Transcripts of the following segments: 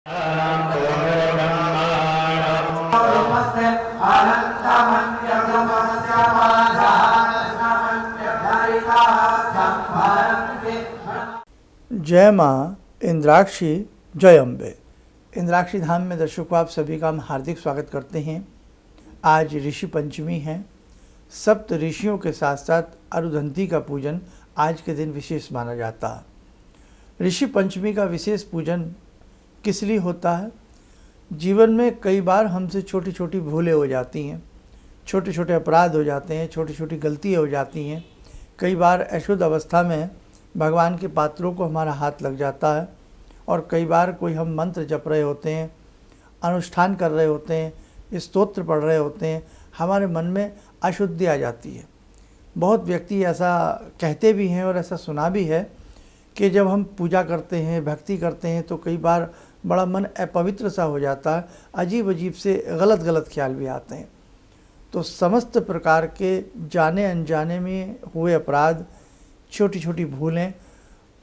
जय माँ इंद्राक्षी, जय अम्बे। इंद्राक्षी धाम में दर्शकों आप सभी का हम हार्दिक स्वागत करते हैं। आज ऋषि पंचमी है। सप्त ऋषियों के साथ साथ अरुधंती का पूजन आज के दिन विशेष माना जाता है। ऋषि पंचमी का विशेष पूजन किस लिए होता है? जीवन में कई बार हमसे छोटी छोटी भूलें हो जाती हैं, छोटे छोटे अपराध हो जाते हैं, छोटी छोटी गलतियाँ हो जाती हैं। कई बार अशुद्ध अवस्था में भगवान के पात्रों को हमारा हाथ लग जाता है और कई बार कोई हम मंत्र जप रहे होते हैं, अनुष्ठान कर रहे होते हैं, स्तोत्र पढ़ रहे होते हैं, हमारे मन में अशुद्धि आ जाती है। बहुत व्यक्ति ऐसा कहते भी हैं और ऐसा सुना भी है कि जब हम पूजा करते हैं, भक्ति करते हैं तो कई बार बड़ा मन अपवित्र सा हो जाता है, अजीब अजीब से गलत गलत ख्याल भी आते हैं। तो समस्त प्रकार के जाने अनजाने में हुए अपराध, छोटी छोटी भूलें,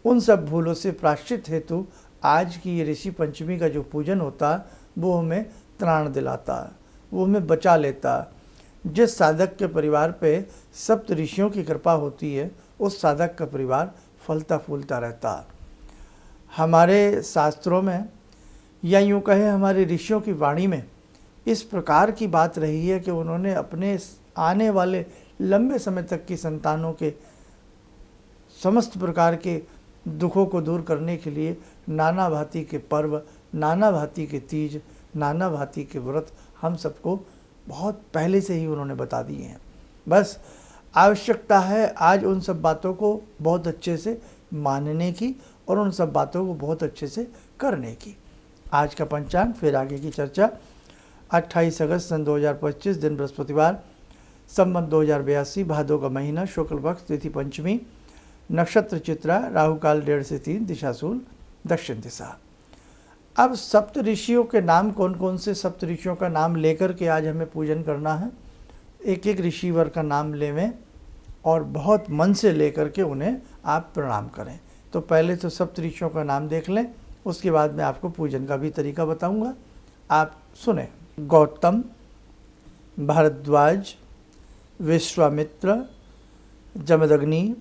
उन सब भूलों से प्रायश्चित हेतु आज की ये ऋषि पंचमी का जो पूजन होता है वो हमें त्राण दिलाता है, वो हमें बचा लेता है। जिस साधक के परिवार पे सप्त ऋषियों की कृपा होती है उस साधक का परिवार फलता फूलता रहता है। हमारे शास्त्रों में या यूँ कहें हमारे ऋषियों की वाणी में इस प्रकार की बात रही है कि उन्होंने अपने आने वाले लंबे समय तक की संतानों के समस्त प्रकार के दुखों को दूर करने के लिए नाना भांति के पर्व, नाना भांति के तीज, नाना भांति के व्रत हम सबको बहुत पहले से ही उन्होंने बता दिए हैं। बस आवश्यकता है आज उन सब बातों को बहुत अच्छे से मानने की और उन सब बातों को बहुत अच्छे से करने की। आज का पंचांग, फिर आगे की चर्चा। 28 अगस्त सन 2025, दिन बृहस्पतिवार, संवत 2082, भादों का महीना, शुक्ल पक्ष, तिथि पंचमी, नक्षत्र चित्रा, राहु काल 1:30 से 3, दिशाशूल दक्षिण दिशा। अब सप्त ऋषियों के नाम कौन कौन से, सप्त ऋषियों का नाम लेकर के आज हमें पूजन करना है। एक एक ऋषिवर का नाम लेवें और बहुत मन से लेकर के उन्हें आप प्रणाम करें। तो पहले तो सप्त ऋषियों का नाम देख लें, उसके बाद मैं आपको पूजन का भी तरीका बताऊंगा, आप सुने। गौतम, भारद्वाज, विश्वामित्र, जमदग्नि,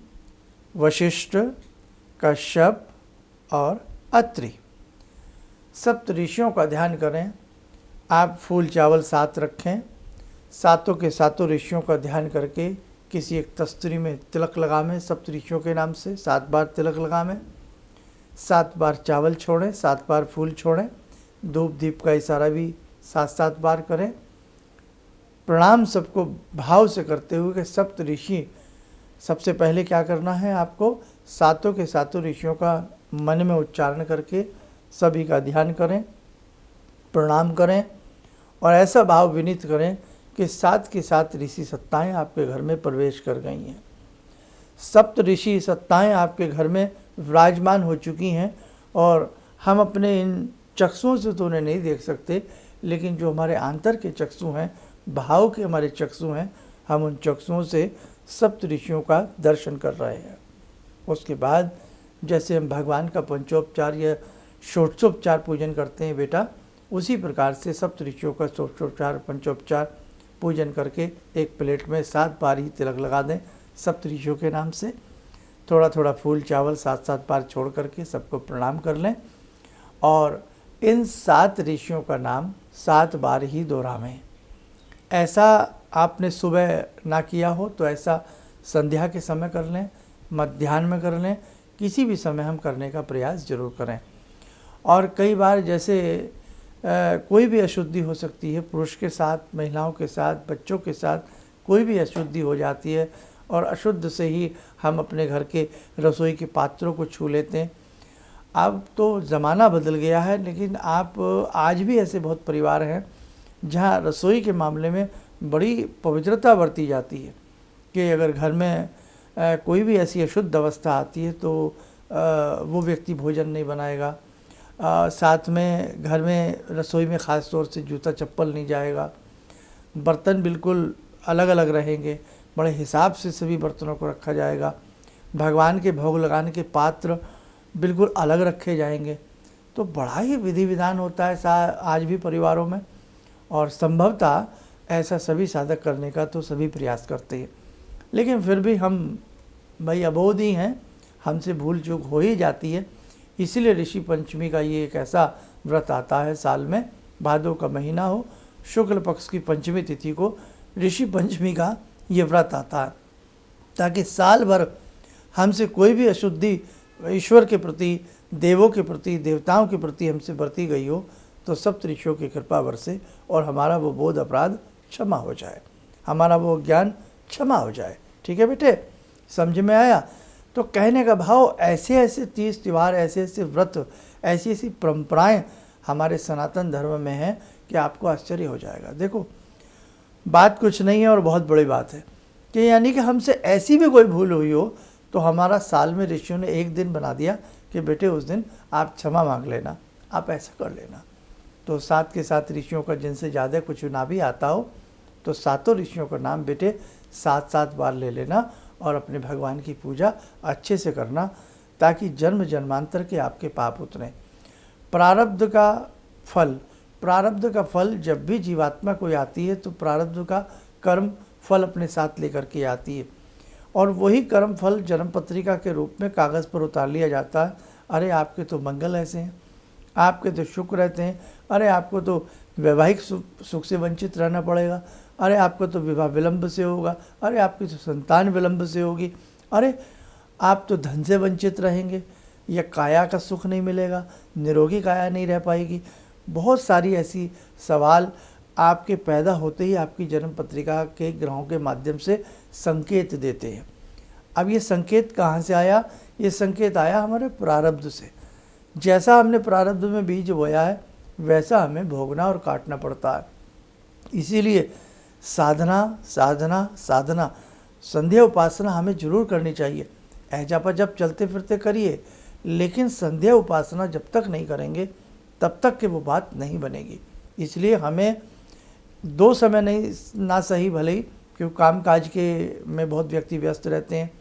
वशिष्ठ, कश्यप और अत्रि। सप्त ऋषियों का ध्यान करें। आप फूल चावल साथ रखें। सातों के सातों ऋषियों का ध्यान करके किसी एक तस्तरी में तिलक लगावें। सप्त ऋषियों के नाम से 7 बार तिलक लगावें, 7 बार चावल छोड़ें, 7 बार फूल छोड़ें। धूप दीप का इशारा भी 7-7 बार करें। प्रणाम सबको भाव से करते हुए कि सप्त ऋषि, सबसे पहले क्या करना है आपको, सातों के सातों ऋषियों का मन में उच्चारण करके सभी का ध्यान करें, प्रणाम करें और ऐसा भाव विनीत करें कि 7 की 7 ऋषि सत्ताएं आपके घर में प्रवेश कर गई हैं। सप्त ऋषि सत्ताएं आपके घर में विराजमान हो चुकी हैं और हम अपने इन चक्षुओं से तो उन्हें नहीं देख सकते, लेकिन जो हमारे आंतर के चक्षु हैं, भाव के हमारे चक्षु हैं, हम उन चक्षुओं से सप्त ऋषियों का दर्शन कर रहे हैं। उसके बाद जैसे हम भगवान का पंचोपचार या षोडशोपचार पूजन करते हैं बेटा, उसी प्रकार से सप्त ऋषियों का षोडशोपचार पंचोपचार पूजन करके एक प्लेट में 7 बार ही तिलक लगा दें सप्त ऋषियों के नाम से। थोड़ा थोड़ा फूल चावल 7-7 बार छोड़ करके सबको प्रणाम कर लें और इन 7 ऋषियों का नाम 7 बार ही दोहरावें। ऐसा आपने सुबह ना किया हो तो ऐसा संध्या के समय कर लें, मध्याह्न में कर लें, किसी भी समय हम करने का प्रयास जरूर करें। और कई बार जैसे कोई भी अशुद्धि हो सकती है, पुरुष के साथ, महिलाओं के साथ, बच्चों के साथ कोई भी अशुद्धि हो जाती है और अशुद्ध से ही हम अपने घर के रसोई के पात्रों को छू लेते हैं। अब तो ज़माना बदल गया है, लेकिन आप आज भी ऐसे बहुत परिवार हैं जहाँ रसोई के मामले में बड़ी पवित्रता बरती जाती है कि अगर घर में कोई भी ऐसी अशुद्ध अवस्था आती है तो वो व्यक्ति भोजन नहीं बनाएगा। साथ में घर में रसोई में ख़ास तौर से जूता चप्पल नहीं जाएगा। बर्तन बिल्कुल अलग अलग रहेंगे, बड़े हिसाब से सभी बर्तनों को रखा जाएगा। भगवान के भोग लगाने के पात्र बिल्कुल अलग रखे जाएंगे। तो बड़ा ही विधि विधान होता है आज भी परिवारों में, और संभवतः ऐसा सभी साधक करने का तो सभी प्रयास करते हैं। लेकिन फिर भी हम भाई अबोध ही हैं, हमसे भूल चूक हो ही जाती है। इसीलिए ऋषि पंचमी का ये एक ऐसा व्रत आता है साल में, भादों का महीना हो, शुक्ल पक्ष की पंचमी तिथि को ऋषि पंचमी का ये व्रत आता है, ताकि साल भर हमसे कोई भी अशुद्धि ईश्वर के प्रति, देवों के प्रति, देवताओं के प्रति हमसे बरती गई हो तो सप्त ऋषियों की कृपा बरसे और हमारा वो बोध अपराध क्षमा हो जाए, हमारा वो ज्ञान क्षमा हो जाए। ठीक है बेटे, समझ में आया? तो कहने का भाव, ऐसे ऐसे तीज त्यौहार, ऐसे ऐसे व्रत, ऐसी ऐसी परंपराएं हमारे सनातन धर्म में हैं कि आपको आश्चर्य हो जाएगा। देखो, बात कुछ नहीं है और बहुत बड़ी बात है कि यानी कि हमसे ऐसी भी कोई भूल हुई हो तो हमारा साल में ऋषियों ने एक दिन बना दिया कि बेटे उस दिन आप क्षमा मांग लेना, आप ऐसा कर लेना। तो साथ के साथ ऋषियों का जिनसे ज़्यादा कुछ ना भी आता हो तो सातों ऋषियों का नाम बेटे 7-7 बार ले लेना और अपने भगवान की पूजा अच्छे से करना, ताकि जन्म जन्मांतर के आपके पाप उतरे। प्रारब्ध का फल जब भी जीवात्मा कोई आती है तो प्रारब्ध का कर्म फल अपने साथ लेकर के आती है, और वही कर्म फल जन्म पत्रिका के रूप में कागज़ पर उतार लिया जाता है। अरे आपके तो मंगल ऐसे हैं, आपके तो शुक्र रहते हैं, अरे आपको तो वैवाहिक सुख से वंचित रहना पड़ेगा, अरे आपको तो विवाह विलंब से होगा, अरे आपकी तो संतान विलंब से होगी, अरे आप तो धन से वंचित रहेंगे, या काया का सुख नहीं मिलेगा, निरोगी काया नहीं रह पाएगी। बहुत सारी ऐसी सवाल आपके पैदा होते ही आपकी जन्म पत्रिका के ग्रहों के माध्यम से संकेत देते हैं। अब ये संकेत कहाँ से आया? ये संकेत आया हमारे प्रारब्ध से। जैसा हमने प्रारब्ध में बीज बोया है वैसा हमें भोगना और काटना पड़ता है। इसीलिए साधना साधना साधना, संध्या उपासना हमें जरूर करनी चाहिए। ऐजापा जब चलते फिरते करिए, लेकिन संध्या उपासना जब तक नहीं करेंगे तब तक कि वो बात नहीं बनेगी। इसलिए हमें 2 समय नहीं ना सही, भले ही क्योंकि काम काज के में बहुत व्यक्ति व्यस्त रहते हैं,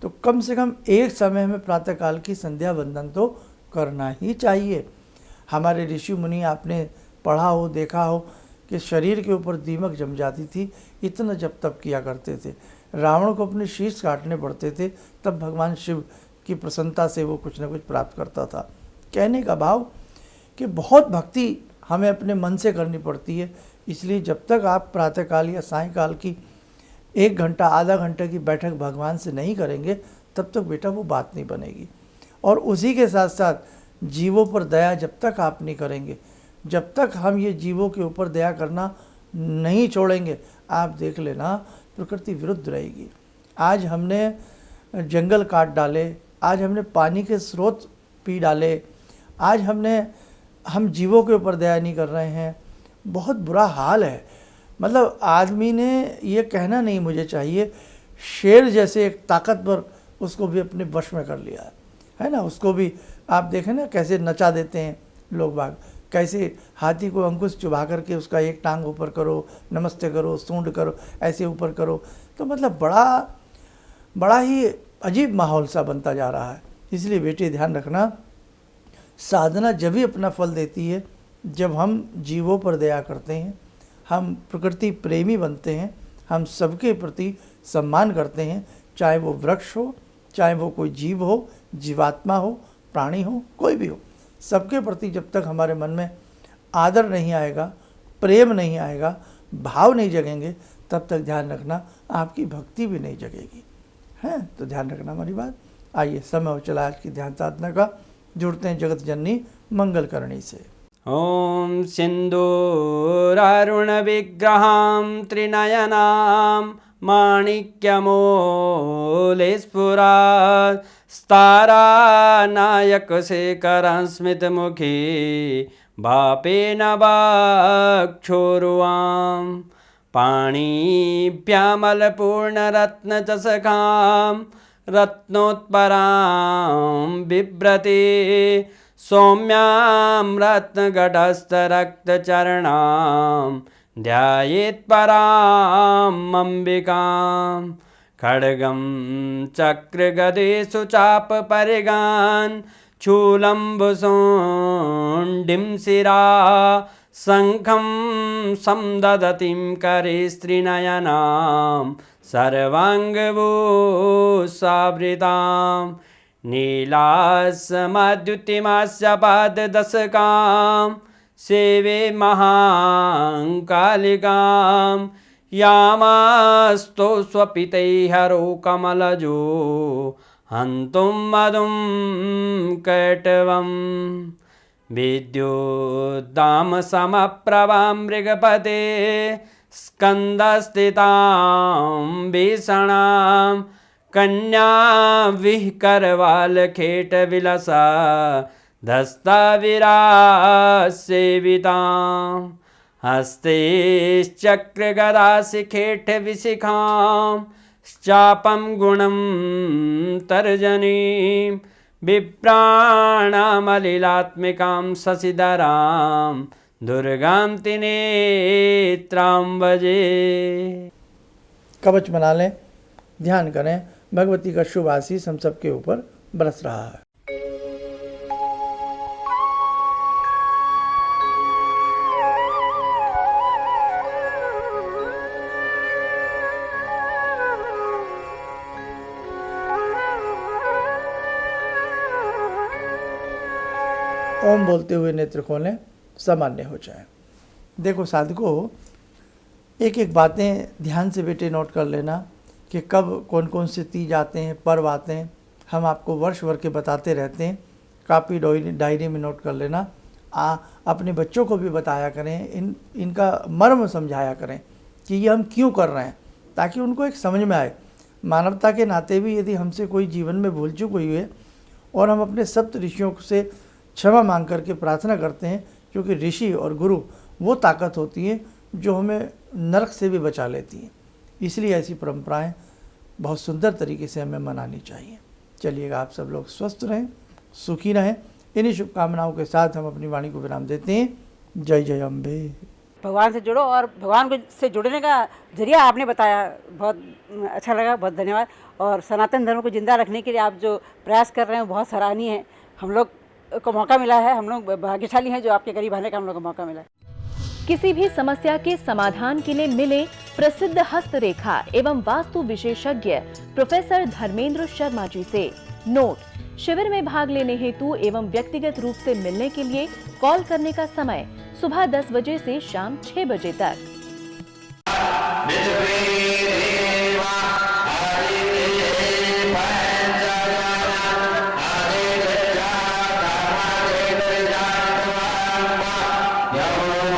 तो कम से कम एक समय हमें प्रातःकाल की संध्या वंदन तो करना ही चाहिए। हमारे ऋषि मुनि, आपने पढ़ा हो, देखा हो कि शरीर के ऊपर दीमक जम जाती थी, इतना जप तप किया करते थे। रावण को अपने शीश काटने पड़ते थे, तब भगवान शिव की प्रसन्नता से वो कुछ न कुछ प्राप्त करता था। कहने का भाव कि बहुत भक्ति हमें अपने मन से करनी पड़ती है। इसलिए जब तक आप प्रातःकाल या सायंकाल की 1 घंटा आधा घंटे की बैठक भगवान से नहीं करेंगे तब तक बेटा वो बात नहीं बनेगी। और उसी के साथ साथ जीवों पर दया जब तक आप नहीं करेंगे, जब तक हम ये जीवों के ऊपर दया करना नहीं छोड़ेंगे, आप देख लेना प्रकृति विरुद्ध रहेगी। आज हमने जंगल काट डाले, आज हमने पानी के स्रोत पी डाले, आज हम जीवों के ऊपर दया नहीं कर रहे हैं। बहुत बुरा हाल है। मतलब आदमी ने ये कहना नहीं मुझे चाहिए, शेर जैसे एक ताकतवर उसको भी अपने वश में कर लिया है ना। उसको भी आप देखें ना कैसे नचा देते हैं लोग बाग, कैसे हाथी को अंकुश चुभा करके उसका एक टांग ऊपर करो, नमस्ते करो, सूंड करो, ऐसे ऊपर करो। तो मतलब बड़ा ही अजीब माहौल सा बनता जा रहा है। इसलिए बेटे ध्यान रखना, साधना जब ही अपना फल देती है जब हम जीवों पर दया करते हैं, हम प्रकृति प्रेमी बनते हैं, हम सबके प्रति सम्मान करते हैं, चाहे वो वृक्ष हो, चाहे वो कोई जीव हो, जीवात्मा हो, प्राणी हो, कोई भी हो, सबके प्रति जब तक हमारे मन में आदर नहीं आएगा, प्रेम नहीं आएगा, भाव नहीं जगेंगे, तब तक ध्यान रखना आपकी भक्ति भी नहीं जगेगी। हैं तो ध्यान रखना हमारी बात। आइए समय हो चला आज की ध्यान साधना का। जुड़ते हैं जगत जननी मंगल करणी से। ॐ सिन्दूरारुणविग्रहां त्रिनयनां माणिक्यमूलस्फुरात् स्तारानायकशेखरं स्मितमुखी भापेन वक्षोरुवां पाणिभ्यामलपूर्णरत्नचषकां रत्नोत्परां बिभ्रति सौम्यां रत्नगटस्थरक्तचरणां ध्यायेत्पराम् अम्बिकां खड्गं चक्रगदेषु चापपरिगान् चूलम्बुसुण्डिं शिरा शङ्खं संदधतीं करे स्त्रीनयनां सर्वाङ्गभूषावृतां नीलास्मद्युतिमास्य पाददशकां सेवे महाकालिकां यामास्तो स्वपितैः हरो कमलजो हन्तुं मधुं कैटवम् विद्युद्दाम समप्रभां मृगपते स्कन्दस्थितां भीषणां कन्या विहकरवालखेटविलसा धस्ताविरासेवितां हस्तैश्चक्रगदाशिखेटविशिखां चापं गुणं तर्जनीं विप्राणामलिलात्मिकां शशिधरां दुर्गां त्रिनेत्रां भजे। कवच बना लें, ध्यान करें, भगवती का शुभ आशीष हम सबके ऊपर बरस रहा है। ओम बोलते हुए नेत्र खोलें, सामान्य हो जाए। देखो साधकों, एक एक बातें ध्यान से बेटे नोट कर लेना कि कब कौन कौन से तीज आते हैं, पर्व आते हैं। हम आपको वर्ष भर के बताते रहते हैं, कापी डायरी में नोट कर लेना। अपने बच्चों को भी बताया करें, इनका मर्म समझाया करें कि ये हम क्यों कर रहे हैं, ताकि उनको एक समझ में आए। मानवता के नाते भी यदि हमसे कोई जीवन में भूल चूक हुई है और हम अपने सप्त ऋषियों से क्षमा मांग करके प्रार्थना करते हैं, क्योंकि ऋषि और गुरु वो ताकत होती है जो हमें नरक से भी बचा लेती हैं। इसलिए ऐसी परंपराएं बहुत सुंदर तरीके से हमें मनानी चाहिए। चलिएगा, आप सब लोग स्वस्थ रहें, सुखी रहें। इन्हीं शुभकामनाओं के साथ हम अपनी वाणी को विराम देते हैं। जय जय अम्बे। भगवान से जुड़ो, और भगवान से जुड़ने का जरिया आपने बताया, बहुत अच्छा लगा, बहुत धन्यवाद। और सनातन धर्म को जिंदा रखने के लिए आप जो प्रयास कर रहे हैं बहुत सराहनीय है। हम लोग को मौका मिला है, हम लोग भाग्यशाली हैं जो आपके करीब आने का हम लोग को मौका मिला है। किसी भी समस्या के समाधान के लिए मिले प्रसिद्ध हस्तरेखा एवं वास्तु विशेषज्ञ प्रोफेसर धर्मेंद्र शर्मा जी से। नोट: शिविर में भाग लेने हेतु एवं व्यक्तिगत रूप से मिलने के लिए कॉल करने का समय सुबह 10 बजे से शाम 6 बजे तक। Yeah.